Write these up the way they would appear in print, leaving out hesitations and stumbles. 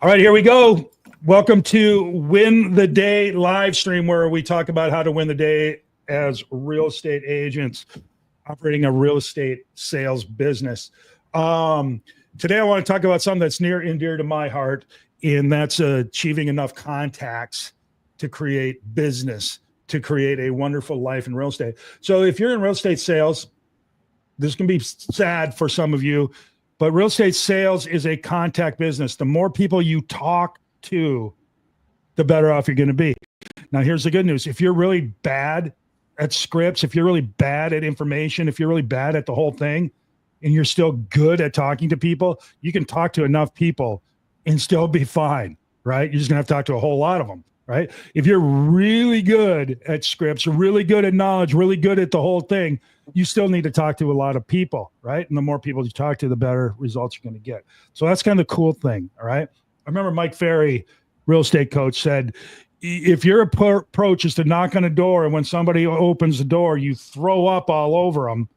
All right, here we go. Welcome to Win the Day live stream, where we talk about how to win the day as real estate agents operating a real estate sales business. Today, I want to talk about something that's near and dear to my heart, and that's achieving enough contacts to create business, to create a wonderful life in real estate. So if you're in real estate sales, this can be sad for some of you, but real estate sales is a contact business. The more people you talk to, the better off you're going to be. Now, here's the good news. If you're really bad at scripts, if you're really bad at information, if you're really bad at the whole thing, and you're still good at talking to people, you can talk to enough people and still be fine, right? You're just going to have to talk to a whole lot of them, right? If you're really good at scripts, really good at knowledge, really good at the whole thing, you still need to talk to a lot of people, right? And the more people you talk to, the better results you're going to get. So that's kind of the cool thing, all right? I remember Mike Ferry, real estate coach, said, if your approach is to knock on a door and when somebody opens the door, you throw up all over them,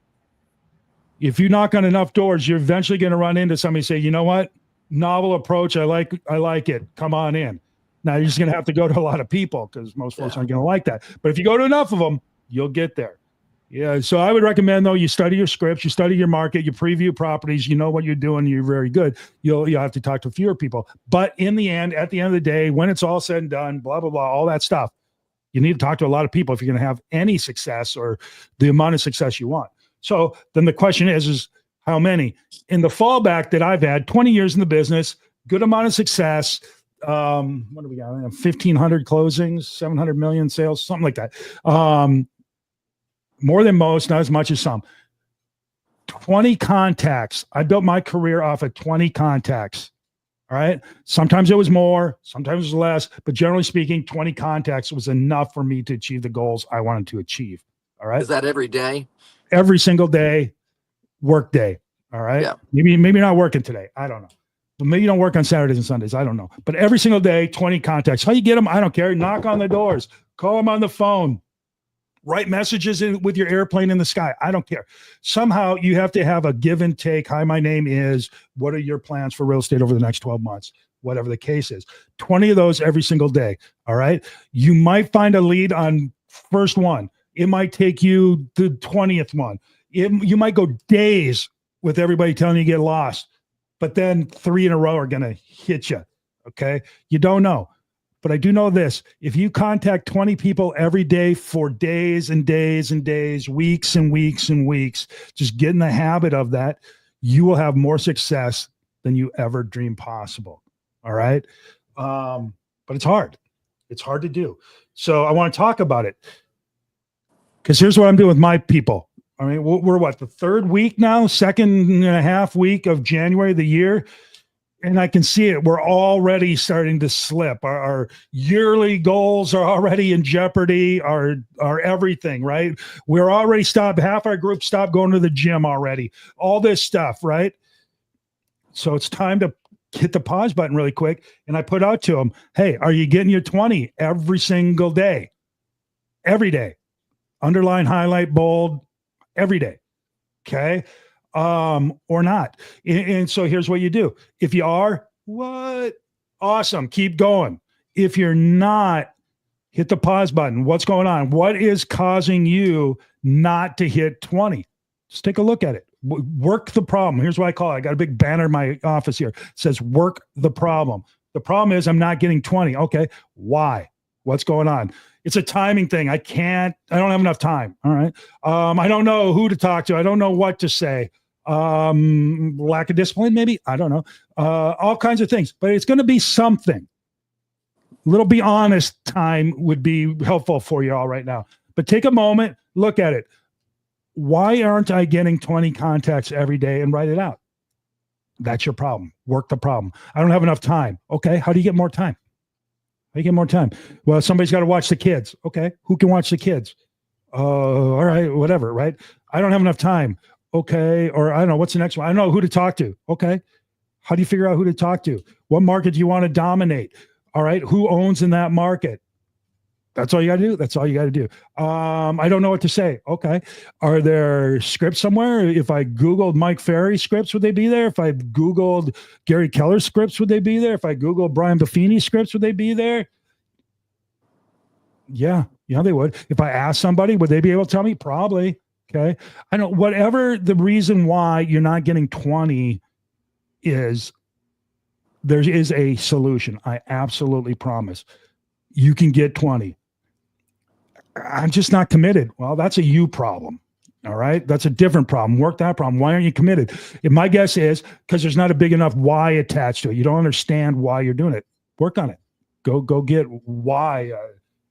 if you knock on enough doors, you're eventually going to run into somebody and say, you know what? Novel approach. I like it. Come on in. Now you're just going to have to go to a lot of people because most folks aren't going to like that. But if you go to enough of them, you'll get there. Yeah. So I would recommend, though, you study your scripts, you study your market, you preview properties, you know what you're doing, you're very good. You'll have to talk to fewer people. But in the end, at the end of the day, when it's all said and done, blah, blah, blah, all that stuff, you need to talk to a lot of people if you're going to have any success or the amount of success you want. So then the question is how many? In the fallback that I've had, 20 years in the business, good amount of success. What do we got? 1,500 closings, 700 million sales, something like that. More than most, not as much as some. 20 contacts. I built my career off of 20 contacts. All right. Sometimes it was more, sometimes it was less, but generally speaking, 20 contacts was enough for me to achieve the goals I wanted to achieve. All right. Is that every day? Every single day, work day. All right. Yeah. Maybe you're not working today. I don't know. But maybe you don't work on Saturdays and Sundays. I don't know. But every single day, 20 contacts. How you get them? I don't care. Knock on the doors. Call them on the phone. Write messages with your airplane in the sky. I don't care. Somehow you have to have a give and take. Hi, my name is. What are your plans for real estate over the next 12 months? Whatever the case is. 20 of those every single day. All right. You might find a lead on first one. It might take you the 20th one. You might go days with everybody telling you get lost, but then 3 in a row are going to hit you. Okay. You don't know. But I do know this. If you contact 20 people every day for days and days and days, weeks and weeks and weeks, just get in the habit of that, you will have more success than you ever dreamed possible. All right. But it's hard. It's hard to do. So I want to talk about it. Because here's what I'm doing with my people. I mean, we're what, the third week now, second and a half week of January of the year. And I can see it. We're already starting to slip. Our yearly goals are already in jeopardy. Our everything, right? We're already stopped. Half our group stopped going to the gym already. All this stuff, right? So it's time to hit the pause button really quick. And I put out to them, hey, are you getting your 20 every single day? Every day. Underline, highlight, bold, every day. Okay. Or not. And so here's what you do. If you are, what? Awesome. Keep going. If you're not, hit the pause button. What's going on? What is causing you not to hit 20? Just take a look at it. Work the problem. Here's what I call it. I got a big banner in my office here. It says work the problem. The problem is I'm not getting 20. Okay. Why? What's going on? It's a timing thing. I don't have enough time. All right. I don't know who to talk to. I don't know what to say. Lack of discipline, maybe. I don't know. All kinds of things, but it's going to be something. A little be honest time would be helpful for you all right now, but take a moment, look at it. Why aren't I getting 20 contacts every day, and write it out? That's your problem. Work the problem. I don't have enough time. Okay. How do you get more time? How do you get more time? Well, somebody's got to watch the kids. Okay. Who can watch the kids? All right. Whatever. Right. I don't have enough time. Okay. Or I don't know. What's the next one? I don't know who to talk to. Okay. How do you figure out who to talk to? What market do you want to dominate? All right. Who owns in that market? That's all you got to do. That's all you got to do. I don't know what to say. Okay. Are there scripts somewhere? If I Googled Mike Ferry scripts, would they be there? If I Googled Gary Keller scripts, would they be there? If I Googled Brian Buffini scripts, would they be there? Yeah. Yeah, they would. If I asked somebody, would they be able to tell me? Probably. Okay. I know whatever the reason why you're not getting 20 is, there is a solution. I absolutely promise. You can get 20. I'm just not committed. Well, that's a you problem. All right. That's a different problem. Work that problem. Why aren't you committed? If my guess is because there's not a big enough why attached to it. You don't understand why you're doing it. Work on it. Go get why.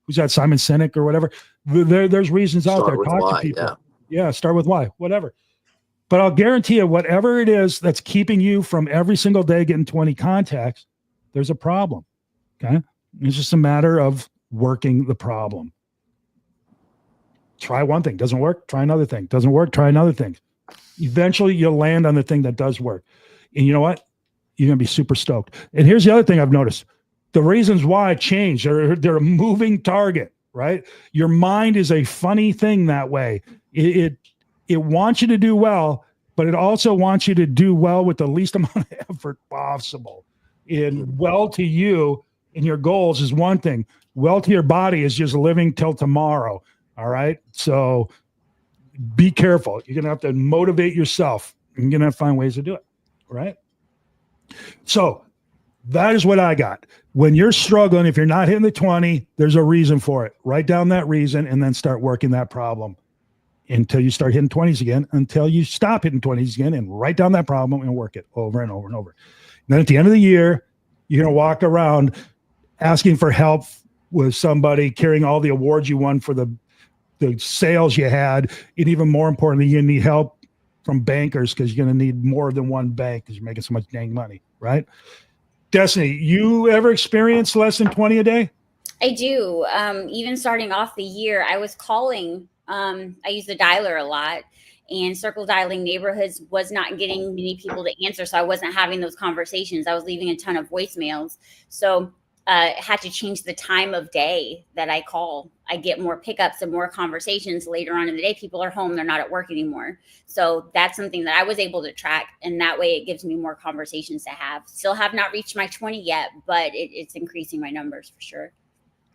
Who's that? Simon Sinek or whatever. There's reasons out there. Talk to people. Yeah. Start with why. Whatever. But I'll guarantee you, whatever it is that's keeping you from every single day getting 20 contacts, there's a problem. Okay. It's just a matter of working the problem. Try one thing, doesn't work, try another thing. Doesn't work, try another thing. Eventually, you'll land on the thing that does work. And you know what? You're going to be super stoked. And here's the other thing I've noticed. The reasons why change, they're a moving target, right? Your mind is a funny thing that way. It wants you to do well, but it also wants you to do well with the least amount of effort possible. And well to you and your goals is one thing. Well to your body is just living till tomorrow. All right. So be careful. You're going to have to motivate yourself. You're going to have to find ways to do it. Right. So that is what I got. When you're struggling, if you're not hitting the 20, there's a reason for it. Write down that reason and then start working that problem until you start hitting 20s again, until you stop hitting 20s again, and write down that problem and work it over and over and over. And then at the end of the year, you're going to walk around asking for help with somebody, carrying all the awards you won for the sales you had. And even more importantly, you need help from bankers because you're going to need more than one bank because you're making so much dang money, right? Destiny, you ever experienced less than 20 a day? I do. Even starting off the year, I was calling. I use the dialer a lot, and circle dialing neighborhoods was not getting many people to answer. So I wasn't having those conversations. I was leaving a ton of voicemails. So had to change the time of day that I call. I get more pickups and more conversations later on in the day. People are home. They're not at work anymore. So that's something that I was able to track. And that way it gives me more conversations to have. Still have not reached my 20 yet, but it's increasing my numbers for sure.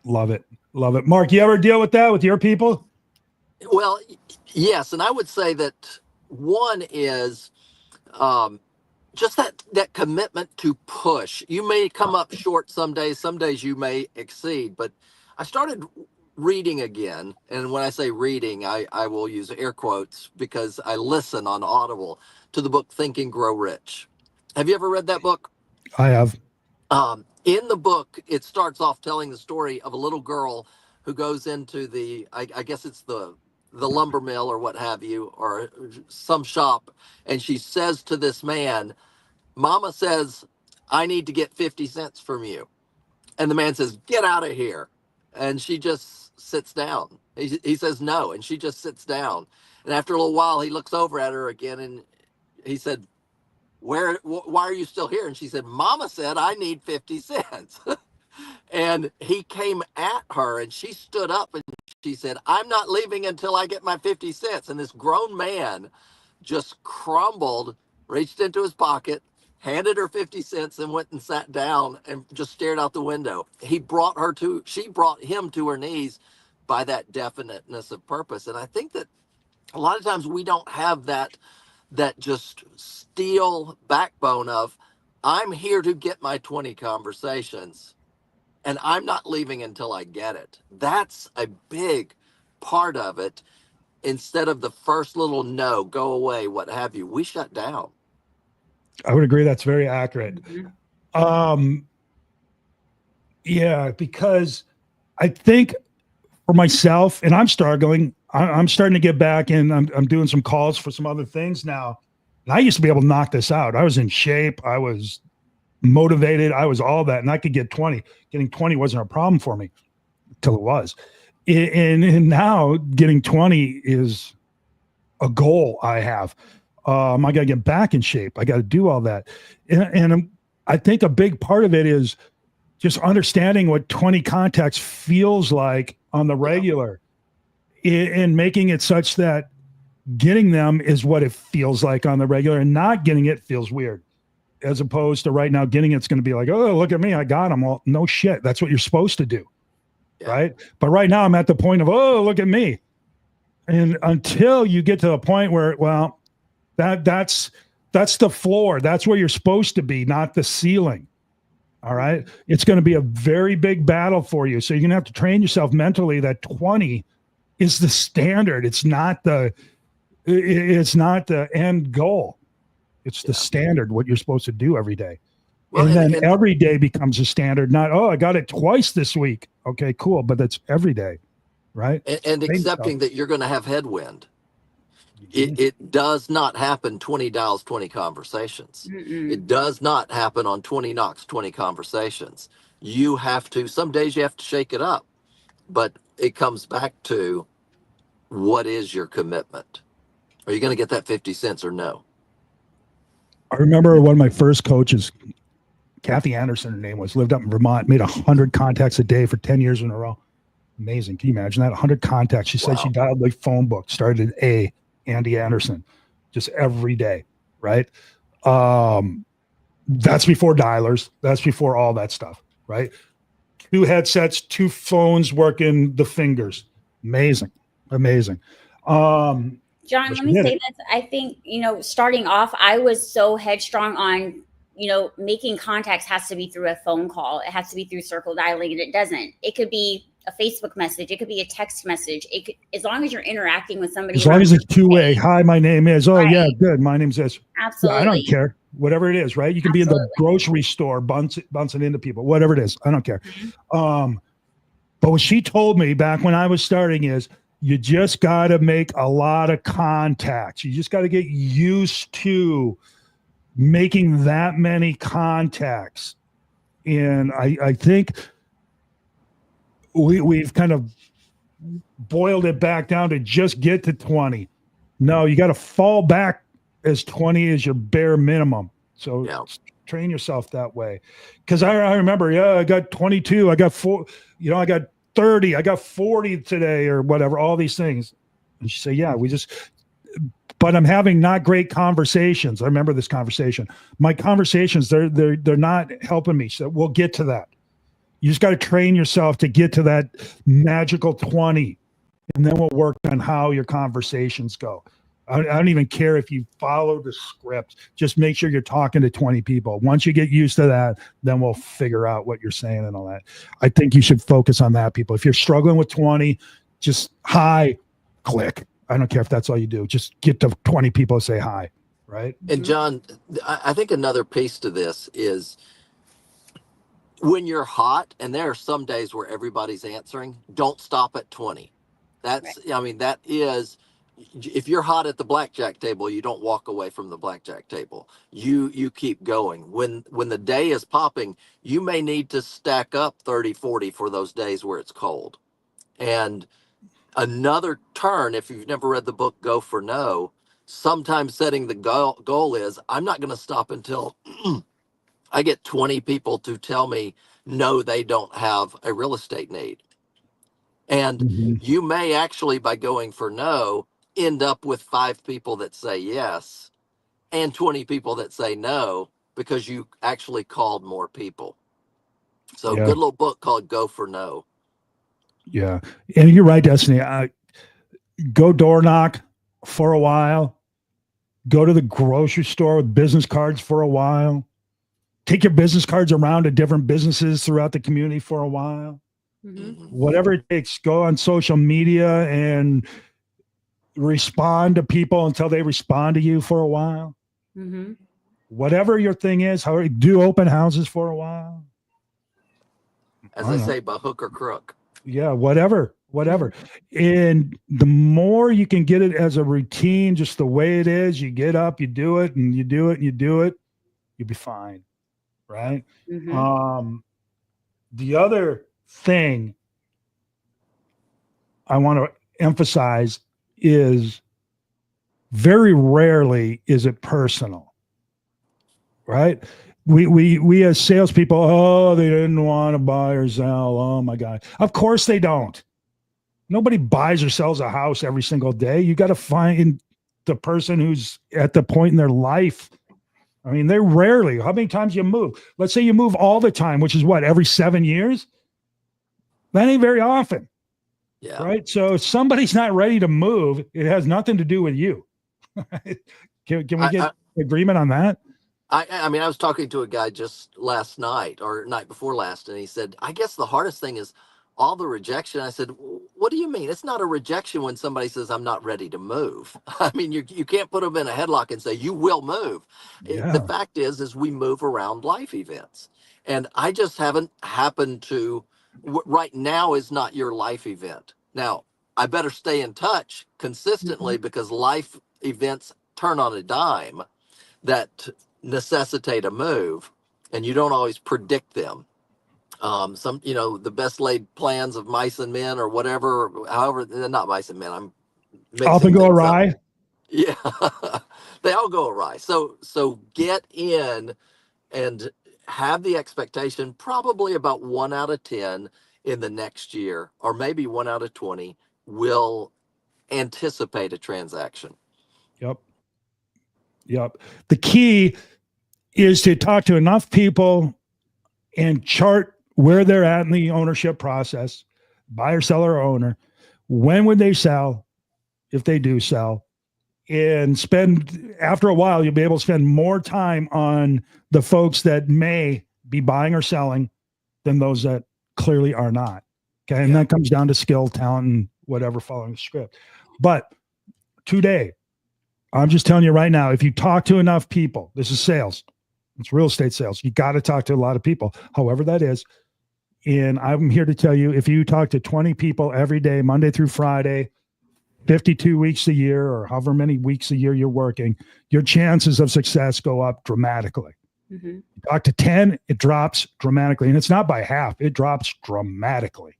Love it. Love it. Mark, you ever deal with that with your people? Well, yes. And I would say that one is just that commitment to push. You may come up short some days you may exceed, but I started reading again. And when I say reading, I will use air quotes because I listen on Audible to the book Think and Grow Rich. Have you ever read that book? I have. In the book, it starts off telling the story of a little girl who goes into I guess it's the lumber mill or what have you, or some shop. And she says to this man, "Mama says, I need to get 50 cents from you." And the man says, "Get out of here." And she just sits down. He says no. And she just sits down. And after a little while, he looks over at her again. And he said, why are you still here? And she said, "Mama said I need 50 cents. And he came at her and she stood up and she said, "I'm not leaving until I get my 50 cents. And this grown man just crumbled, reached into his pocket, handed her 50 cents and went and sat down and just stared out the window. She brought him to her knees by that definiteness of purpose. And I think that a lot of times we don't have that just steel backbone of, I'm here to get my 20 conversations and I'm not leaving until I get it. That's a big part of it. Instead of the first little no, go away, what have you, we shut down. I would agree. That's very accurate. Mm-hmm. Yeah, because I think for myself, and I'm struggling, I'm starting to get back and I'm doing some calls for some other things now. And I used to be able to knock this out. I was in shape. I was motivated. I was all that. And I could get 20. Getting 20 wasn't a problem for me until it was. And now getting 20 is a goal I have. I got to get back in shape. I got to do all that. And I think a big part of it is just understanding what 20 contacts feels like on the regular, and making it such that getting them is what it feels like on the regular, and not getting it feels weird. As opposed to right now, getting it's going to be like, oh, look at me, I got them. Well, no shit. That's what you're supposed to do. Yeah. Right. But right now I'm at the point of, oh, look at me. And until you get to the point where, well, that's the floor. That's where you're supposed to be, not the ceiling. All right. It's going to be a very big battle for you. So you're going to have to train yourself mentally that 20 is the standard. It's not the end goal. It's the standard, what you're supposed to do every day. Well, and then every day becomes a standard, not, oh, I got it twice this week. Okay, cool. But that's every day, right? And accepting that you're going to have headwind. It does not happen 20 dials, 20 conversations. It does not happen on 20 knocks, 20 conversations. You have to, some days you have to shake it up. But it comes back to, what is your commitment? Are you going to get that 50 cents or no? I remember one of my first coaches, Kathy Anderson, her name was, lived up in Vermont, made 100 contacts a day for 10 years in a row. Amazing. Can you imagine that? 100 contacts. She said she dialed the phone book, started at A, Andy Anderson, just every day, right? That's before dialers. That's before all that stuff, right? 2 headsets, 2 phones working the fingers. Amazing. John, let me say this. I think, starting off, I was so headstrong on, making contacts has to be through a phone call. It has to be through circle dialing, and it doesn't. It could be a Facebook message. It could be a text message. It could, as long as you're interacting with somebody. As long as it's 2-way. Hi, my name is. Oh, right. Yeah, good. My name's this. Absolutely. I don't care. Whatever it is, right? You can be in the grocery store bouncing into people. Whatever it is. I don't care. But what she told me back when I was starting is, you just got to make a lot of contacts. You just got to get used to making that many contacts. And I think we've kind of boiled it back down to just get to 20. No, you got to fall back as 20 as your bare minimum. So train yourself that way. Because I remember, I got 22. I got 4, I got 30, I got 40 today or whatever, all these things. And she said, but I'm having not great conversations. I remember this conversation. My conversations, they're not helping me. So we'll get to that. You just got to train yourself to get to that magical 20. And then we'll work on how your conversations go. I don't even care if you follow the script. Just make sure you're talking to 20 people. Once you get used to that, then we'll figure out what you're saying and all that. I think you should focus on that, people. If you're struggling with 20, just hi, click. I don't care if that's all you do. Just get to 20 people and say hi, right? And John, I think another piece to this is when you're hot, and there are some days where everybody's answering, don't stop at 20. That's, right. That is... If you're hot at the blackjack table, you don't walk away from the blackjack table. You keep going. When the day is popping, you may need to stack up 30, 40 for those days where it's cold. And another turn, if you've never read the book Go for No, sometimes setting the goal is, I'm not going to stop until I get 20 people to tell me no, they don't have a real estate need. And you may actually, by going for no, end up with 5 people that say yes and 20 people that say no, because you actually called more people. So good little book called Go for No. Yeah. And you're right, Destiny. Go door knock for a while. Go to the grocery store with business cards for a while. Take your business cards around to different businesses throughout the community for a while. Whatever it takes. Go on social media and respond to people until they respond to you for a while. Whatever your thing is, do open houses for a while. As I say, by hook or crook. Yeah, whatever. And the more you can get it as a routine, just the way it is, you get up, you do it, and you do it, and you do it, you'll be fine. Right? The other thing I want to emphasize is very rarely is it personal, right? we as salespeople, oh, they didn't want to buy or sell. Oh my God. Of course they don't. Nobody buys or sells a house every single day. You got to find the person who's at the point in their life. I mean, they're rarely. How many times you move? Let's say you move all the time, which is what, every 7 years? That ain't very often. Yeah. Right. So if somebody's not ready to move, it has nothing to do with you. Can we get agreement on that? I mean, I was talking to a guy just last night or night before last, and he said, I guess the hardest thing is all the rejection. I said, what do you mean? It's not a rejection when somebody says, I'm not ready to move. I mean, you can't put them in a headlock and say, you will move. Yeah. The fact is we move around life events. And I just haven't happened to, right now is not your life event. Now, I better stay in touch consistently because life events turn on a dime that necessitate a move, and you don't always predict them. Some, the best laid plans of mice and men or whatever, however, they're not mice and men. I'm often go awry. Yeah, they all go awry. So get in and have the expectation probably about 1 out of 10 in the next year, or maybe 1 out of 20 will anticipate a transaction. Yep. The key is to talk to enough people and chart where they're at in the ownership process, buyer, seller, or owner. When would they sell, if they do sell? And after a while, you'll be able to spend more time on the folks that may be buying or selling than those that clearly are not. Okay. And that comes down to skill, talent, and whatever following the script. But today, I'm just telling you right now, if you talk to enough people, this is sales. It's real estate sales. You got to talk to a lot of people, however that is. And I'm here to tell you, if you talk to 20 people every day, Monday through Friday, 52 weeks a year, or however many weeks a year you're working, your chances of success go up dramatically. You talk to 10, it drops dramatically. And it's not by half, it drops dramatically.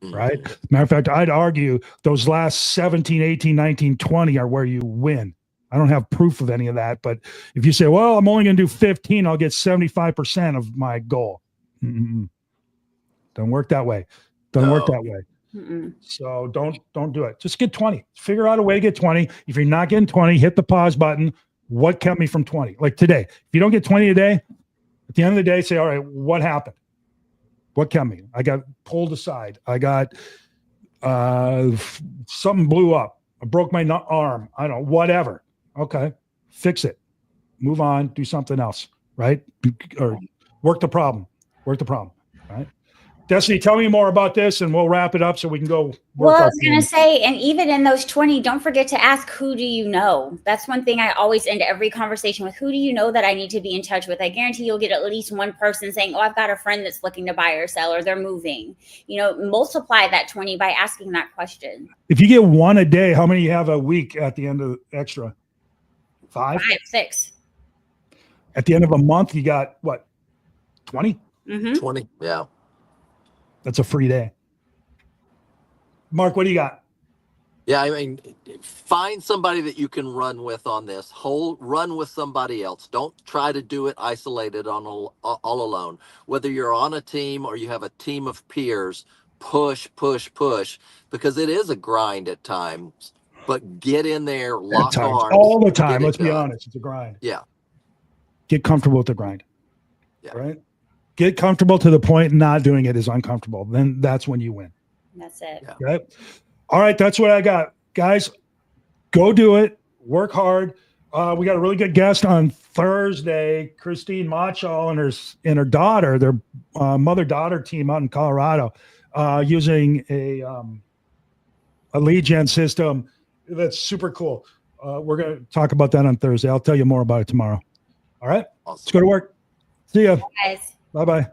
Right? Matter of fact, I'd argue those last 17, 18, 19, 20 are where you win. I don't have proof of any of that. But if you say, well, I'm only going to do 15, I'll get 75% of my goal. Don't work that way. Work that way. So don't do it. Just get 20. Figure out a way to get 20. If you're not getting 20, hit the pause button. What kept me from 20? Like today, if you don't get 20 a day, at the end of the day, say, all right, what happened? What kept me? I got pulled aside. I got something blew up. I broke my arm. I don't know, whatever. Okay, fix it. Move on. Do something else. Right? Or work the problem. Right? Destiny, tell me more about this, and we'll wrap it up so we can go. Well, I was going to say, and even in those 20, don't forget to ask, who do you know? That's one thing I always end every conversation with. Who do you know that I need to be in touch with? I guarantee you'll get at least one person saying, oh, I've got a friend that's looking to buy or sell, or they're moving. Multiply that 20 by asking that question. If you get one a day, how many you have a week at the end of extra? 5? 6. At the end of a month, you got what? 20? 20, yeah. That's a free day. Mark, what do you got? Yeah, I mean, find somebody that you can run with on this. Run with somebody else. Don't try to do it isolated all alone. Whether you're on a team or you have a team of peers, push, because it is a grind at times. But get in there, lock arms. All the time. Let's be honest. It's a grind. Yeah. Get comfortable with the grind. Yeah. Right? Get comfortable to the point not doing it is uncomfortable. Then that's when you win. That's it. Yeah. Okay. All right. That's what I got. Guys, go do it. Work hard. We got a really good guest on Thursday, Christine Machal and her daughter, their mother-daughter team out in Colorado, using a lead gen system that's super cool. We're going to talk about that on Thursday. I'll tell you more about it tomorrow. All right. Awesome. Let's go to work. See ya. Guys. Bye-bye.